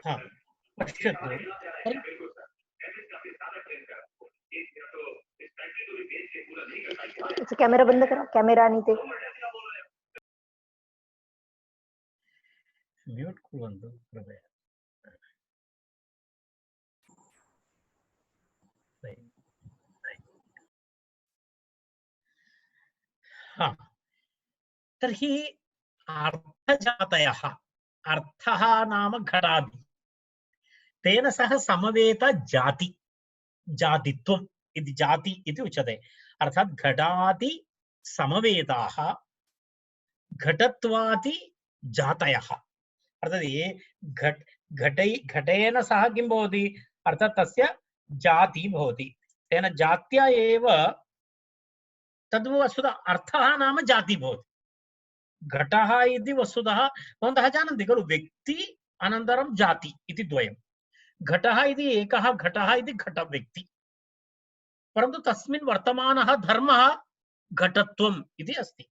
हाँ पश्यतु कैमरा बंद करो, कैमरा नहीं थे म्यूट कुर्वन्तु कृपया। हाँ तर्हि अर्थजातयः अर्थः नाम घटादि तेन सह समवेत जाति जातित्वम् इति जाति इति उच्यते अर्थात् घटादि समवेताः घटत्वादि जातयः अर्थात् ये घटेन सह किं भवति अर्थात् तस्य जाति भवति तेन जात्या एव तद् वस्तुतः अर्थः नाम जाति भवति घटः इति वस्तुतः भवन्तः जानन्ति खलु व्यक्ति अनन्तरं जाति इति द्वयं घटः इति एकः घटः इति घटव्यक्ति परन्तु तस्मिन् वर्तमानः धर्मः घटत्वम् इति अस्ति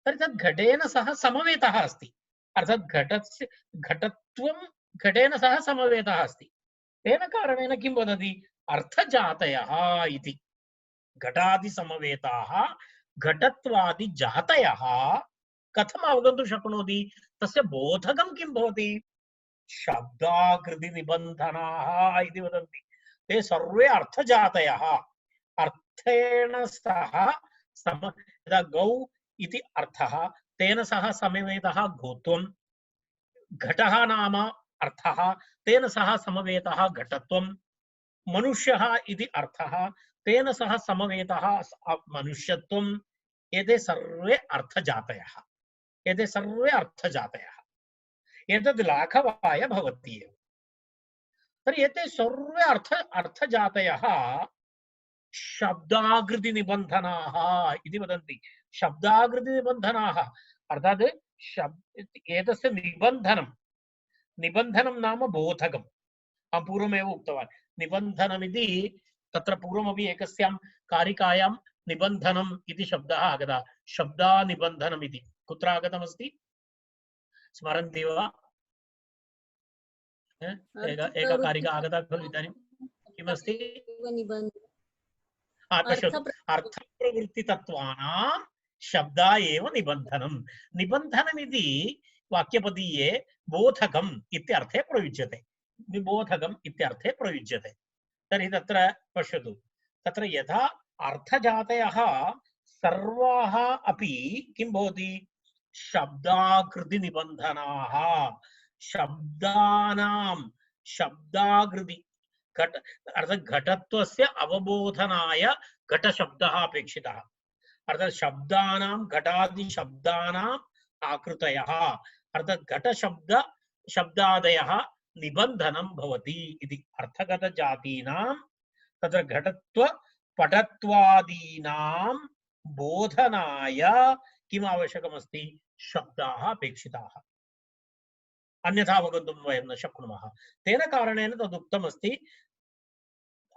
तर्हि तद् घटेन सह समवेतः अस्ति अर्थात् घटस्य घटत्वं घटेन सह समवेतः अस्ति तेन कारणेन किं वदति अर्थजातयः इति घटादि समवेताः घटत्वादि जातयः कथम् अवगन्तुं शक्नोति तस्य बोधकं किं भवति शब्दाकृति निबन्धनाः इति वदन्ति ते सर्वे अर्थजातयः अर्थेन सह सम यदा गौ इति अर्थः तेन सह समवेतः गोत्वं घटः नाम अर्थः तेन सह समवेतः घटत्वं मनुष्यः इति अर्थः तेन सह समवेतः मनुष्यत्वम् एते सर्वे अर्थजातयः एते सर्वे अर्थजातयः एतद् लाघवाय भवति एव तर्हि एते सर्वे अर्थजातयः शब्दाकृति निबन्धनाः इति वदन्ति शब्दाकृति निबन्धनाः अर्थात् एतस्य निबन्धनं नाम बोधकम् अहं पूर्वमेव उक्तवान् निबन्धनमिति तत्र पूर्वमपि एकस्यां कारिकायां निबन्धनम् इति शब्दः आगतः शब्दानिबन्धनम् इति कुत्र आगतमस्ति स्मरन्ति वा एका कारिका आगता खलु इदानीं किमस्ति अर्थप्रवृत्तितत्त्वानां शब्दा एव निबन्धनं निबन्धनमिति वाक्यपदीये बोधकम् इत्यर्थे प्रयुज्यते बोधकम् इत्यर्थे प्रयुज्यते तर्हि तत्र पश्यतु तत्र यथा अर्थजातयः सर्वाः अपि किं भवति शब्दाकृति निबन्धनाः शब्दानां शब्दाकृति घट अर्थात् घटत्वस्य अवबोधनाय घटशब्दः अपेक्षितः अर्थात् शब्दानां घटादि शब्दानाम् आकृतयः अर्थात् घटशब्द शब्दादयः निबन्धनं भवति इति अर्थगतजातीनां तत्र घटत्व पटत्वादीनां बोधनाय किम् आवश्यकमस्ति शब्दाः अपेक्षिताः अन्यथा अवगन्तुं वयं न शक्नुमः तेन कारणेन तदुक्तमस्ति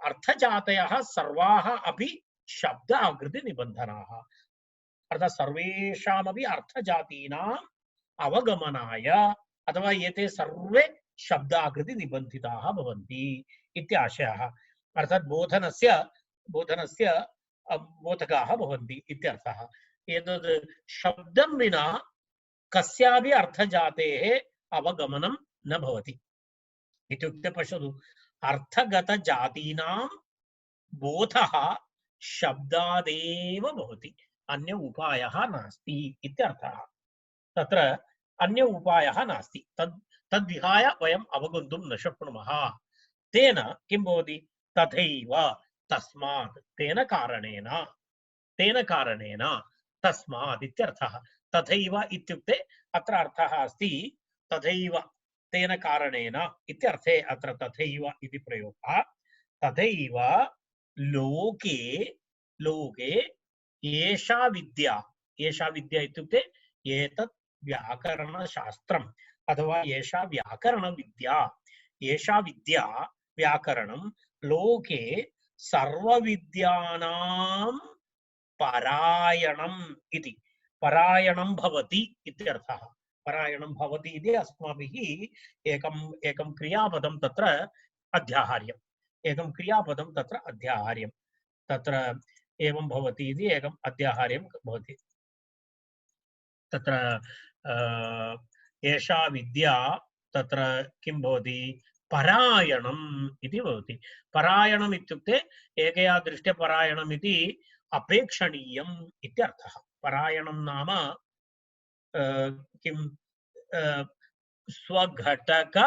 अर्थजातयः सर्वाः अपि शब्द आकृति निबन्धनाः अर्थात् सर्वेषामपि अर्थजातीनाम् अवगमनाय अथवा एते सर्वे शब्दाकृति निबन्धिताः भवन्ति इत्याशयः अर्थात् बोधनस्य बोधकाः भवन्ति इत्यर्थः एतद् शब्दं विना कस्यापि अर्थजातेः अवगमनं न भवति इत्युक्ते पश्यतु अर्थगतजातीनां बोधः शब्दादेव भवति अन्य उपायः नास्ति इत्यर्थः तत्र अन्य उपायः नास्ति तद्विहाय वयम् अवगन्तुं न शक्नुमः तेन किं भवति तथैव तस्मात् तेन कारणेन तस्मात् इत्यर्थः तथैव इत्युक्ते अत्र अर्थः अस्ति तथैव तेन कारणेन इत्यर्थे अत्र तथैव इति प्रयोगः तथैव लोके एषा विद्या इत्युक्ते एतत् व्याकरणशास्त्रम् अथवा एषा व्याकरणविद्या एषा विद्या व्याकरणं लोके सर्वविद्यानां परायणम् इति परायणं भवति इत्यर्थः परायणं भवति इति अस्माभिः एकं क्रियापदं तत्र अध्याहार्यम् एकं क्रियापदं तत्र अध्याहार्यं तत्र एवं भवति इति एकम् अध्याहार्यं भवति तत्र एषा विद्या तत्र किं भवति परायणम् इति भवति परायणम् इत्युक्ते एकया दृष्ट्या परायणम् इति अपेक्षणीयम् इत्यर्थः परायणं नाम किं स्वघटक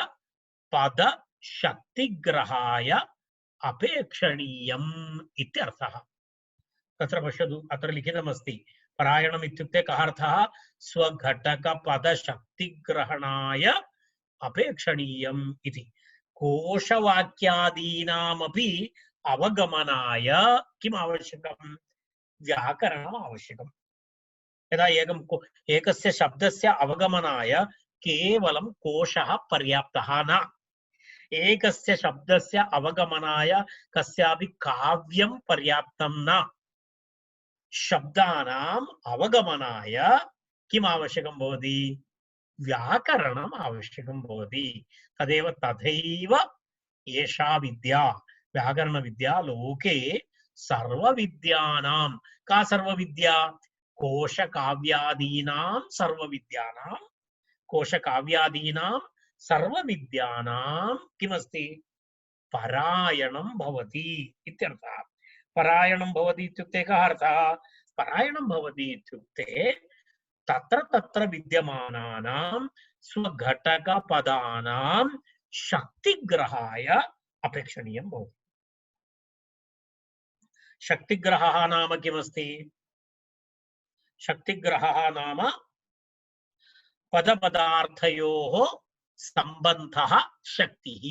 पद शक्तिग्रहाय अपेक्षणीयम् इत्यर्थः तत्र पश्यतु अत्र लिखितमस्ति परायणम् इत्युक्ते कः अर्थः स्वघटक पद शक्तिग्रहणाय अपेक्षणीयम् इति कोशवाक्यादीनामपि अवगमनाय किम् आवश्यकम् व्याकरणम् आवश्यकम् यदा एकस्य शब्दस्य अवगमनाय केवलं कोशः पर्याप्तः न एकस्य शब्दस्य अवगमनाय कस्यापि काव्यं पर्याप्तं न शब्दानाम् अवगमनाय किम् आवश्यकं भवति व्याकरणम् आवश्यकं भवति तथैव एषा विद्या व्याकरणविद्या लोके सर्वविद्यानां का सर्वविद्या कोशकाव्यादीनां सर्वविद्यानां किमस्ति परायणं भवति इत्यर्थः परायणं भवति इत्युक्ते कः अर्थः परायणं भवति इत्युक्ते तत्र तत्र विद्यमानानां स्वघटकपदानां शक्तिग्रहाय अपेक्षणीयं भवति शक्तिग्रहः नाम किमस्ति शक्तिग्रहः नाम पदपदार्थयोः सम्बन्धः शक्तिः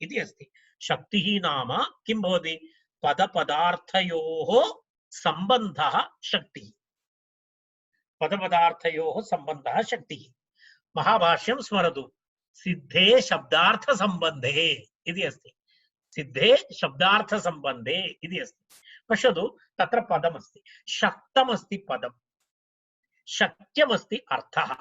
इति अस्ति शक्तिः नाम किं भवति पदपदार्थयोः सम्बन्धः शक्तिः पदपदार्थयोः सम्बन्धः शक्तिः महाभाष्यं स्मरतु सिद्धे शब्दार्थसम्बन्धे इति अस्ति सिद्धे शब्दार्थसम्बन्धे इति अस्ति पश्यतु तत्र पदमस्ति शक्तमस्ति पदं शक्यमस्ति अर्थः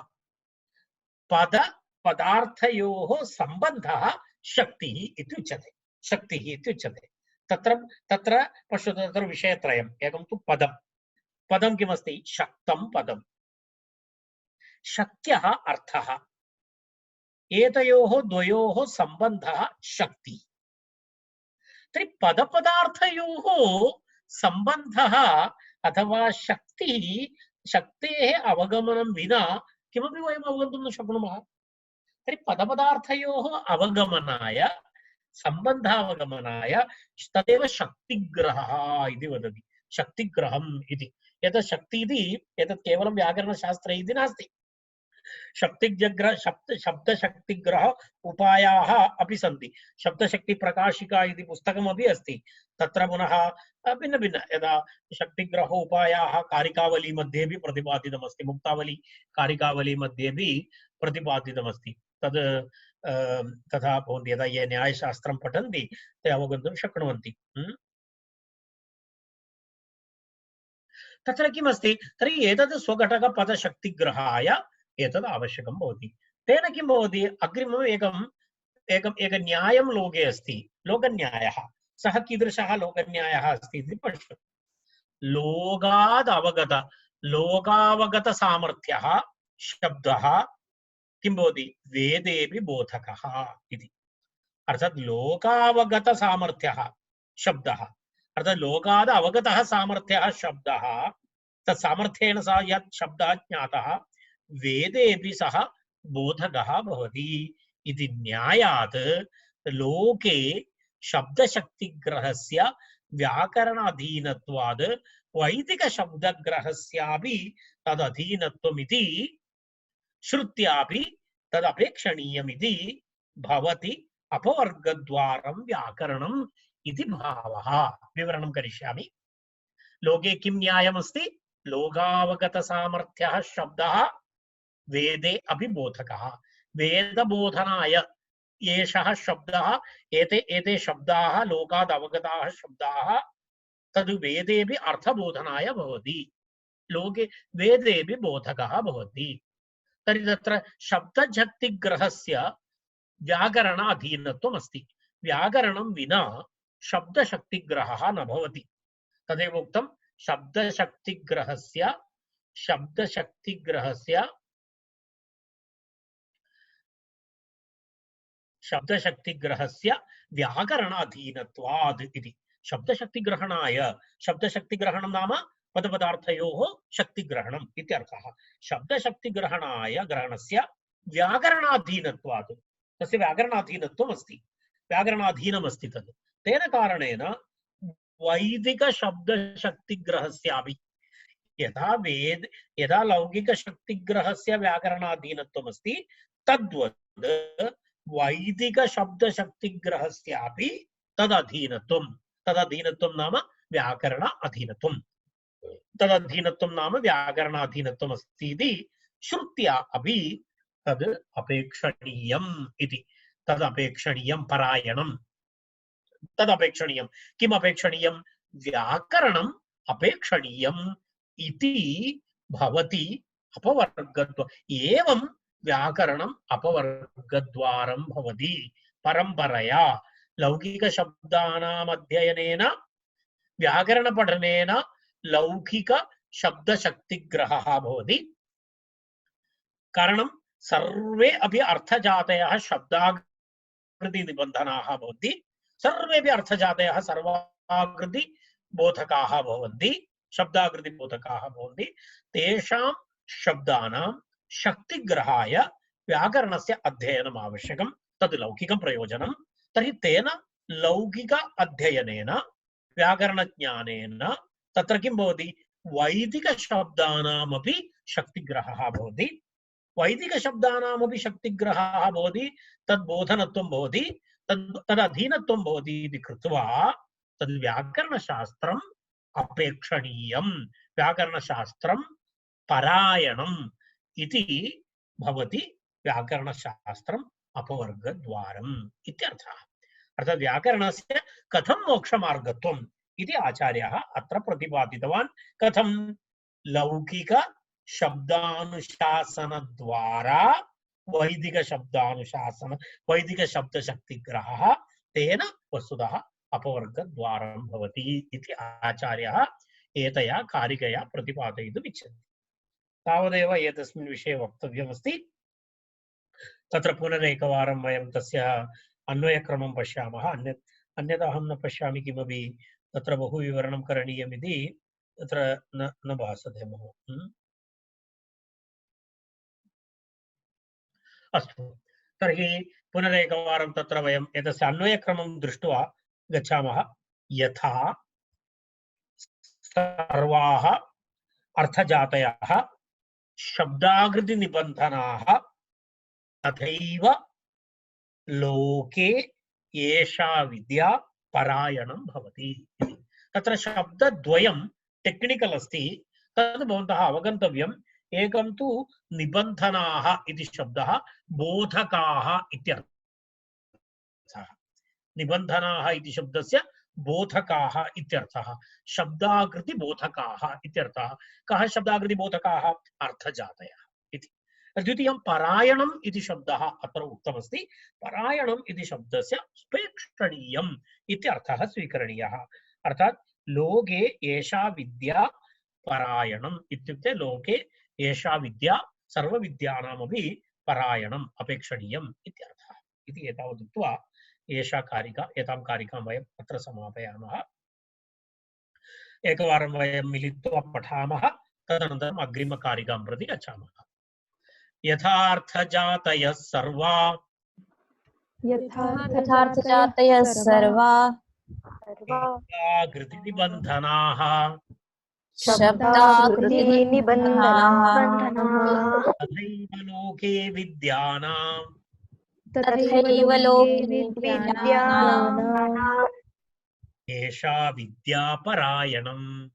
पद पदार्थयोः सम्बन्धः शक्तिः इत्युच्यते शक्तिः इत्युच्यते तत्र पश्यतु तत्र विषयत्रयम् एकं तु पदं किमस्ति शक्तं पदं शक्यः अर्थः एतयोः द्वयोः सम्बन्धः शक्तिः तर्हि पदपदार्थयोः सम्बन्धः अथवा शक्तेः अवगमनं विना किमपि वयम् अवगन्तुं न शक्नुमः तर्हि पदपदार्थयोः अवगमनाय सम्बन्धावगमनाय तदेव शक्तिग्रहः इति वदति शक्तिग्रहम् इति एतत् शक्ति इति एतत् केवलं व्याकरणशास्त्रे इति नास्ति शब्दशक्तिग्रह उपायाः अपि सन्ति शब्दशक्तिप्रकाशिका इति पुस्तकमपि अस्ति तत्र पुनः भिन्न भिन्न यदा शक्तिग्रह उपायाः कारिकावली मध्ये अपि प्रतिपादितमस्ति मुक्तावली कारिकावली मध्ये अपि प्रतिपादितमस्ति तद् तथा भवन्ति यदा ये न्यायशास्त्रं पठन्ति ते अवगन्तुं शक्नुवन्ति तत्र किमस्ति तर्हि एतत् स्वघटकपदशक्तिग्रहाय एतद् आवश्यकं भवति तेन किं भवति अग्रिमम् एक न्यायं लोके अस्ति लोकन्यायः सः कीदृशः लोकन्यायः अस्ति इति पश्यतु लोकावगतसामर्थ्यः शब्दः किं भवति वेदेऽपि बोधकः इति अर्थात् लोकावगतसामर्थ्यः शब्दः अर्थात् लोकाद् अवगतः सामर्थ्यः शब्दः तत् सामर्थ्येन सह यत् शब्दः ज्ञातः वेदेऽपि सः बोधकः भवति इति न्यायात् लोके शब्दशक्तिग्रहस्य व्याकरणाधीनत्वाद् वैदिकशब्दग्रहस्यापि तदधीनत्वमिति श्रुत्यापि तदपेक्षणीयमिति भवति अपवर्गद्वारं व्याकरणम् इति भावः विवरणं करिष्यामि लोके किं न्यायमस्ति लोकावगतसामर्थ्यः शब्दः वेदे अपि बोधकः वेदबोधनाय एषः शब्दः एते शब्दाः लोकाद् अवगताः शब्दाः तद् वेदेऽपि अर्थबोधनाय भवति लोके वेदेऽपि बोधकः भवति तर्हि तत्र शब्दशक्तिग्रहस्य व्याकरण अधीनत्वम् अस्ति। व्याकरणं विना शब्दशक्तिग्रहः न भवति। तदेव उक्तं शब्दशक्तिग्रहस्य व्याकरण अधीनत्वात् इति। शब्दशक्तिग्रहणाय, शब्दशक्तिग्रहणं नाम पदपदार्थयोः शक्तिग्रहणम् इत्यर्थः। शब्दशक्तिग्रहणाय ग्रहणस्य व्याकरणाधीनत्वात्, तस्य व्याकरणाधीनत्वम् अस्ति, व्याकरणाधीनमस्ति तद्। तेन कारणेन वैदिकशब्दशक्तिग्रहस्यापि यदा लौकिकशक्तिग्रहस्य व्याकरणाधीनत्वम् अस्ति, तद्वत् वैदिकशब्दशक्तिग्रहस्यापि तदधीनत्वं नाम व्याकरण अधीनत्वं, तदधीनत्वं नाम व्याकरणाधीनत्वम् अस्ति इति श्रुत्या अपि तद् अपेक्षणीयम् इति। तदपेक्षणीयं परायणं, तदपेक्षणीयं। किम् अपेक्षणीयं? व्याकरणम् अपेक्षणीयम् इति भवति अपवर्गद्वारम्। एवं व्याकरणम् अपवर्गद्वारं भवति। परम्परया लौकिकशब्दानाम् अध्ययनेन, व्याकरणपठनेन लौकिकशब्दशक्तिग्रहः भवति। कारणं सर्वे अपि अर्थजातयः शब्दाकृतिनिबन्धनाः भवन्ति। सर्वेपि अर्थजातयः सर्वाकृतिबोधकाः भवन्ति, शब्दाकृतिबोधकाः भवन्ति। तेषां शब्दानां शक्तिग्रहाय व्याकरणस्य अध्ययनम् आवश्यकं। तद् लौकिकं प्रयोजनं। तर्हि तेन लौकिक अध्ययनेन, व्याकरणज्ञानेन तत्र किं भवति? वैदिकशब्दानामपि शक्तिग्रहः भवति। वैदिकशब्दानामपि शक्तिग्रहः भवति, तद्बोधनत्वं भवति, तदधीनत्वं भवति इति कृत्वा तद् व्याकरणशास्त्रम् अपेक्षणीयं, व्याकरणशास्त्रं परायणम् इति भवति। व्याकरणशास्त्रम् अपवर्गद्वारम् इत्यर्थः। अर्थात् व्याकरणस्य कथं मोक्षमार्गत्वम् इति आचार्यः अत्र प्रतिपादितवान्। कथं? लौकिक शब्दानुशासनद्वारा वैदिकशब्दशक्तिग्रहः तेन वस्तुतः अपवर्गद्वारं भवति इति आचार्यः एतया कारिकया प्रतिपादयितुम् इच्छन्ति। तावदेव एतस्मिन् विषये वक्तव्यमस्ति। तत्र पुनरेकवारं वयं तस्य अन्वयक्रमं पश्यामः। अन्यथा अहं न पश्यामि किमपि तत्र बहु विवरणं करणीयमिति तत्र न भासते मम। अस्तु, तर्हि पुनरेकवारं तत्र वयम् एतस्य अन्वयक्रमं दृष्ट्वा गच्छामः। यथा सर्वाः अर्थजातयः शब्दाकृतिनिबन्धनाः तथैव लोके एषा विद्या परायणं भवति। तत्र शब्दद्वयं टेक्निकल् अस्ति, तद् भवन्तः अवगन्तव्यम्। एकं तु निबन्धनाः इति शब्दः बोधकाः इत्यर्थः। निबन्धनाः इति शब्दस्य बोधकाः इत्यर्थः। शब्दाकृतिबोधकाः इत्यर्थः। कः शब्दाकृतिबोधकाः? अर्थजातयः इति। द्वितीयं परायणम् इति शब्दः अत्र उक्तमस्ति। परायणम् इति शब्दस्य स्पेक्षणीयम् इत्यर्थः स्वीकरणीयः। अर्थात् लोके एषा विद्या परायणम् इत्युक्ते लोके एषा विद्या सर्वविद्यानामपि परायणम् अपेक्षणीयम् इत्यर्थः इति एतावत् उक्त्वा एषा कारिका, एतां कारिकां वयम् अत्र समापयामः। एकवारं वयं मिलित्वा पठामः, तदनन्तरम् अग्रिमकारिकां प्रति गच्छामः। यथार्थजातयः सर्वा शब्दाकृतिनिबन्धनाः तथैव लोके विद्यानाम् एषा विद्या परायणम्।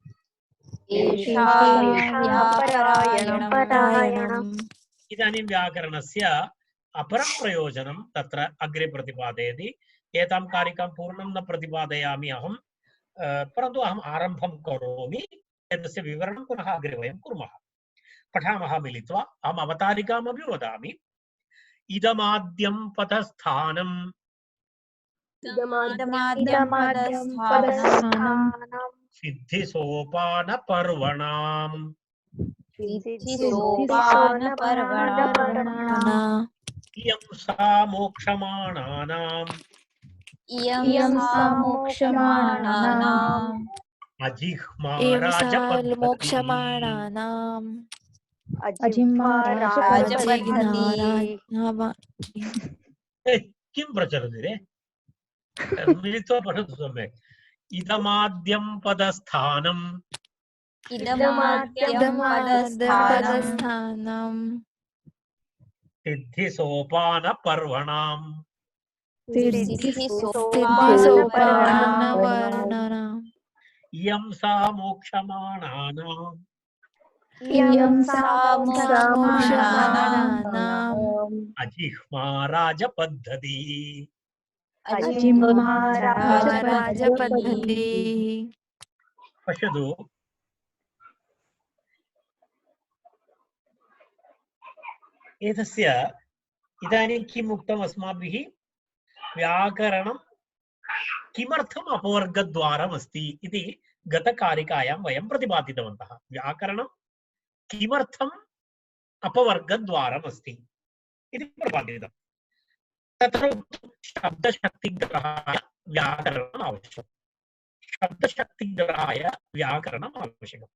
इदानीं व्याकरणस्य अपरं प्रयोजनं तत्र अग्रे प्रतिपादयति। एतां कारिकां पूर्णं न प्रतिपादयामि अहं, परन्तु अहम् आरम्भं करोमि। एतस्य विवरणं पुनः अग्रे वयं कुर्मः। पठामः मिलित्वा। अहम् अवतारिकामपि वदामि। इदमाद्यं पदस्थानं इदमाद्यं पदस्थानं सिद्धिसोपानपर्वणाम् सिद्धिसोपानपर्वणा इयं सा मोक्षमाणानाम् इयं सा मोक्षमाणानाम् अजिह्मा इयं सा राजपद्धतिः। मोक्षमाणानाम् अजिह्वा किं प्रचलति रे? मिलित्वा पठतु सम्यक्। इदमाद्यं पदस्थानं पदस्थानं सिद्धिसोपानपर्वणाम् सिद्धिसोपानवर्णनाम् इयं सा मोक्षमाणानाम् इयं सा मोक्षमाणानाम् अजिह्मा राजपद्धतिः। अजिह्वा राजपद्धतिः। पश्यतु, एतस्य इदानीं किम् उक्तम् अस्माभिः? व्याकरणं किमर्थम् अपवर्गद्वारम् अस्ति इति गतकारिकायां वयं प्रतिपादितवन्तः। व्याकरणं किमर्थम् अपवर्गद्वारम् अस्ति इति प्रतिपादितम्। तत्र शब्दशक्तिग्रहाय व्याकरणम् आवश्यकम्। शब्दशक्तिग्रहाय व्याकरणम् आवश्यकम्।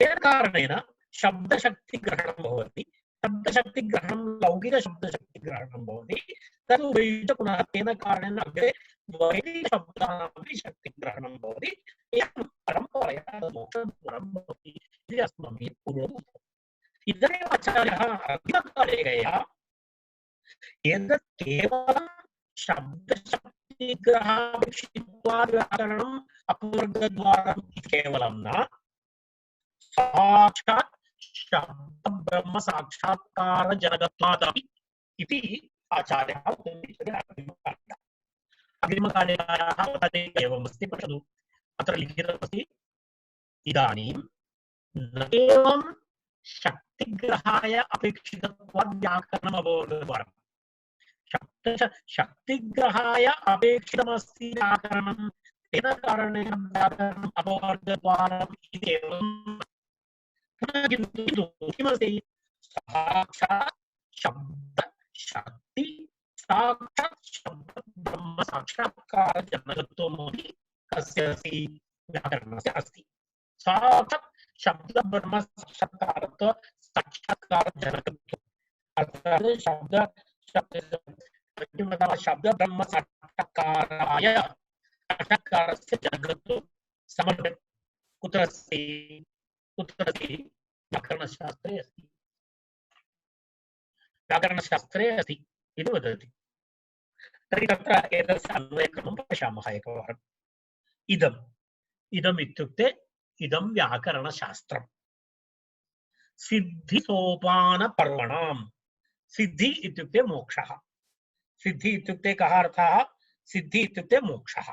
तेन कारणेन शब्दशक्तिग्रहणं भवति। शब्दशक्तिग्रहणं लौकिकशब्दशक्तिग्रहणं भवति। तदुपयुज्य पुनः तेन कारणेन अग्रे वैदिकशब्दानामपि शक्तिग्रहणं भवति। एवं परम्परया मोक्षद्वारं भवति इति अस्माभिः पूर्वम् उक्तम्। इदानीम् आचार्यः अग्रिमकारिकया एतत् केवलं शब्दशक्तिग्रहापेक्षित्वात् व्याकरणम् अपवर्गद्वारम् इति केवलं न, साक्षात् शब्द ब्रह्म साक्षात्कार जनकत्वादपि इति आचार्यः उक्तवन्तः। अग्रिमकारिकायाः एवमस्ति। पश्यतु, अत्र लिखितमस्ति, इदानीं न एवं शक्तिग्रहाय अपेक्षितत्वात् व्याकरणम् अपवर्गद्वारम्। शक्तिग्रहाय अपेक्षितमस्ति व्याकरणं, तेन कारणेन व्याकरणम् अपवर्गद्वारम् इति एवं। किन्तु किमस्ति? साक्षात् शब्द शक्ति साक्षात् शब्द ब्रह्म साक्षात्कार जनकत्वमपि कस्य अस्ति? व्याकरणस्य अस्ति। साक्षात् शब्द ब्रह्म साक्षात्कारत्व साक्षात्कार जनकत्वम् अर्थात् शब्द ब्रह्म साक्षात्काराय साक्षात्कारस्य जनकत्वं समर्थयति। कुत्र अस्ति? व्याकरणशास्त्रे अस्ति। व्याकरणशास्त्रे अस्ति इति वदति। तर्हि तत्र एतस्य अन्वयक्रमं पश्यामः एकवारम्। इदम् इत्युक्ते इदं व्याकरणशास्त्रम्। सिद्धिसोपानपर्वणां। सिद्धि इत्युक्ते मोक्षः। सिद्धि इत्युक्ते कः अर्थः? सिद्धि इत्युक्ते मोक्षः।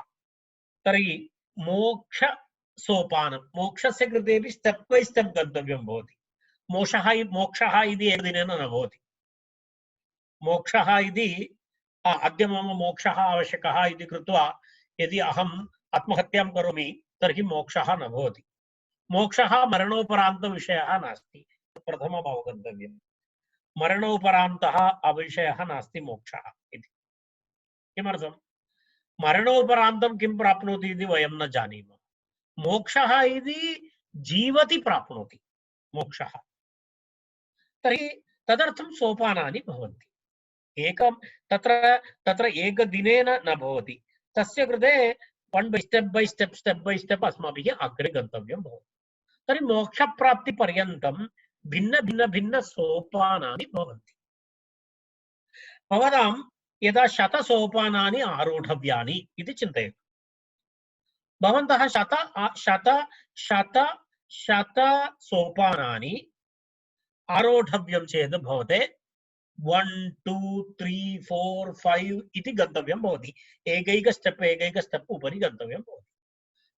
तर्हि मोक्षसोपानं, मोक्षस्य कृतेपि स्टेप् बै स्टेप् गन्तव्यं भवति। मोक्षः इति एकदिनेन न भवति। मोक्षः इति अद्य मम मोक्षः आवश्यकः इति कृत्वा यदि अहम् आत्महत्यां करोमि तर्हि मोक्षः न भवति। मोक्षः मरणोपरान्तविषयः नास्ति। प्रथमम् अवगन्तव्यम्। मरणोपरान्तः अविषयः नास्ति मोक्षः इति। किमर्थम्? मरणोपरान्तं किं प्राप्नोति इति वयं न जानीमः। मोक्षः इति जीवति प्राप्नोति मोक्षः। तर्हि तदर्थं सोपानानि भवन्ति। एकं तत्र एकदिनेन न भवति। तस्य कृते स्टेप् बै स्टेप् अस्माभिः अग्रे गन्तव्यं भवति। तर्हि मोक्षप्राप्तिपर्यन्तं भिन्न भिन्न भिन्न सोपानानि भवन्ति। भवतां यदा 100 सोपानानि आरोढव्यानि इति चिन्तयतु। भवन्तः 100 सोपानानि आरोढव्यं चेत् भवते 1 2 3 4 5 इति गन्तव्यं भवति। एकैक स्टेप् उपरि गन्तव्यं भवति।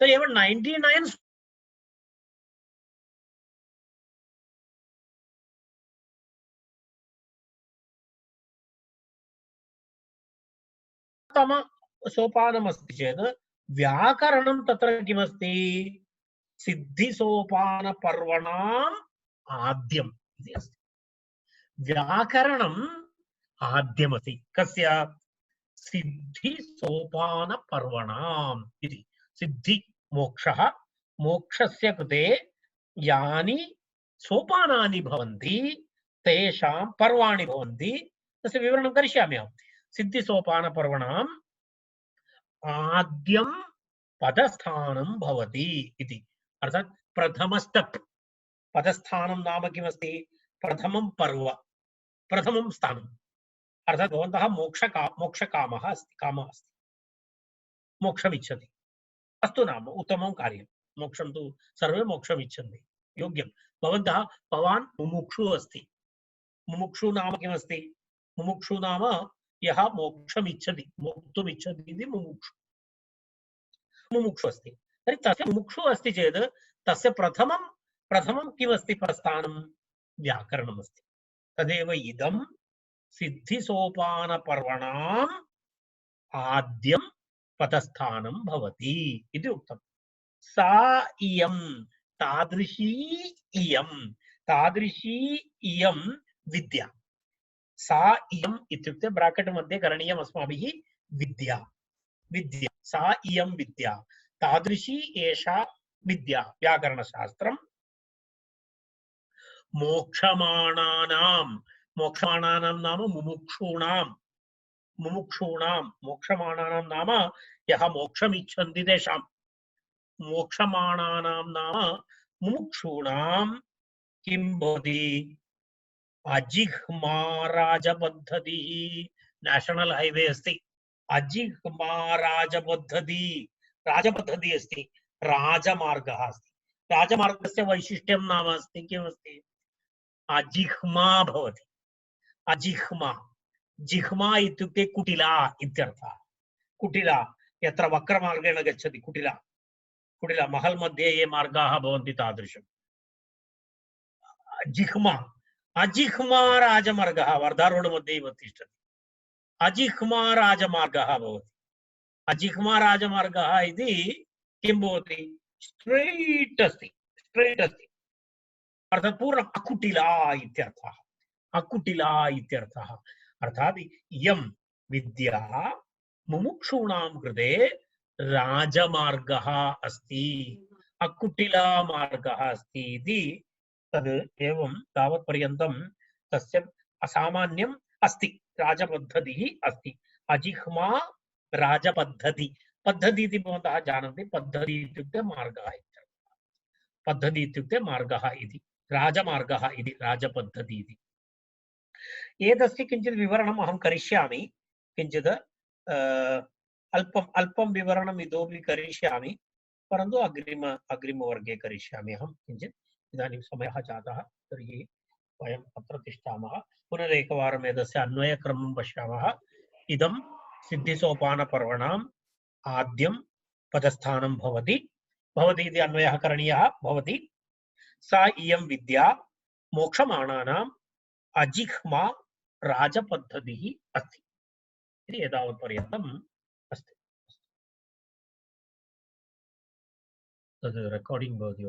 तर्हि एव 99 तम सोपानमस्ति चेत् व्याकरणं तत्र किमस्ति सिद्धिसोपानपर्वणाम् आद्यम् इति अस्ति व्याकरणम् आद्यमस्ति कस्य सिद्धिसोपानपर्वणाम् इति सिद्धि मोक्षः मोक्षस्य कृते यानि सोपानानि भवन्ति तेषां पर्वाणि भवन्ति तस्य विवरणं करिष्यामि अहं सिद्धिसोपानपर्वणाम् आद्यं पदस्थानं भवति इति अर्थात् प्रथम स्टेप् पदस्थानं नाम किमस्ति प्रथमं पर्व प्रथमं स्थानम् अर्थात् भवन्तः मोक्षकामः अस्ति कामः अस्ति मोक्षमिच्छति अस्तु नाम उत्तमं कार्यं मोक्षं तु सर्वे मोक्षमिच्छन्ति योग्यं भवान् मुमुक्षु अस्ति मुमुक्षु नाम किमस्ति मुमुक्षु नाम यः मोक्षमिच्छति मोक्तुमिच्छति इति मुमुक्षु मुमुक्षु अस्ति तर्हि तस्य मुमुक्षु अस्ति चेत् तस्य प्रथमं किमस्ति प्रस्थानं व्याकरणमस्ति तदेव इदं सिद्धिसोपानपर्वणाम् आद्यं पदस्थानं भवति इति उक्तं सा इयं तादृशी इयं विद्या सा इयम् इत्युक्ते ब्राकेट् मध्ये करणीयम् अस्माभिः विद्या विद्या सा इयं विद्या तादृशी एषा विद्या व्याकरणशास्त्रं मोक्षमाणानां नाम मुमुक्षूणां मोक्षमाणानां नाम यः मोक्षमिच्छन्ति तेषां मोक्षमाणानां नाम मुमुक्षूणां किं भवति अजिह्माराजपद्धतिः नेशनल हाईवे अस्ति अजिह्माराजपद्धति राजपद्धतिः अस्ति राजमार्गः अस्ति राजमार्गस्य वैशिष्ट्यं नाम अस्ति किमस्ति अजिह्मा भवति अजिह्मा जिह्मा इत्युक्ते कुटिला इत्यर्थः कुटिला यत्र वक्रमार्गेण गच्छति कुटिला कुटिला महल मध्ये ये मार्गाः भवन्ति तादृशं जिह्मा अजिह्मा राजमार्गः वर्धा रोड मध्ये एव तिष्ठति अजिह्मा राजमार्गः भवति अजिह्मा राजमार्गः इति किं भवति स्ट्रेट् अस्ति अर्थात् पूर्णम् अकुटिला इत्यर्थः अर्थात् इयं विद्या मुमुक्षूणां कृते राजमार्गः अस्ति अकुटिला मार्गः अस्ति इति तद् एवं तावत्पर्यन्तं तस्य असामान्यम् अस्ति राजपद्धतिः अस्ति अजिह्मा राजपद्धति पद्धति इति भवन्तः जानन्ति पद्धति इत्युक्ते मार्गः पद्धति इत्युक्ते मार्गः इति राजमार्गः इति राजपद्धति इति एतस्य किञ्चित् विवरणम् अहं करिष्यामि किञ्चित् अल्पं विवरणम् इतोपि करिष्यामि परन्तु अग्रिमवर्गे करिष्यामि अहं किञ्चित् इदानीं समयः जातः तर्हि वयम् अत्र तिष्ठामः पुनरेकवारम् एतस्य अन्वयक्रमं पश्यामः इदं सिद्धिसोपानपर्वणाम् आद्यं पदस्थानं भवति इति अन्वयः करणीयः भवति सा इयं विद्या मोक्षमाणानाम् अजिह्मा राजपद्धतिः अस्ति इति एतावत्पर्यन्तम् अस्ति तद् रेकार्डिङ्ग् भवति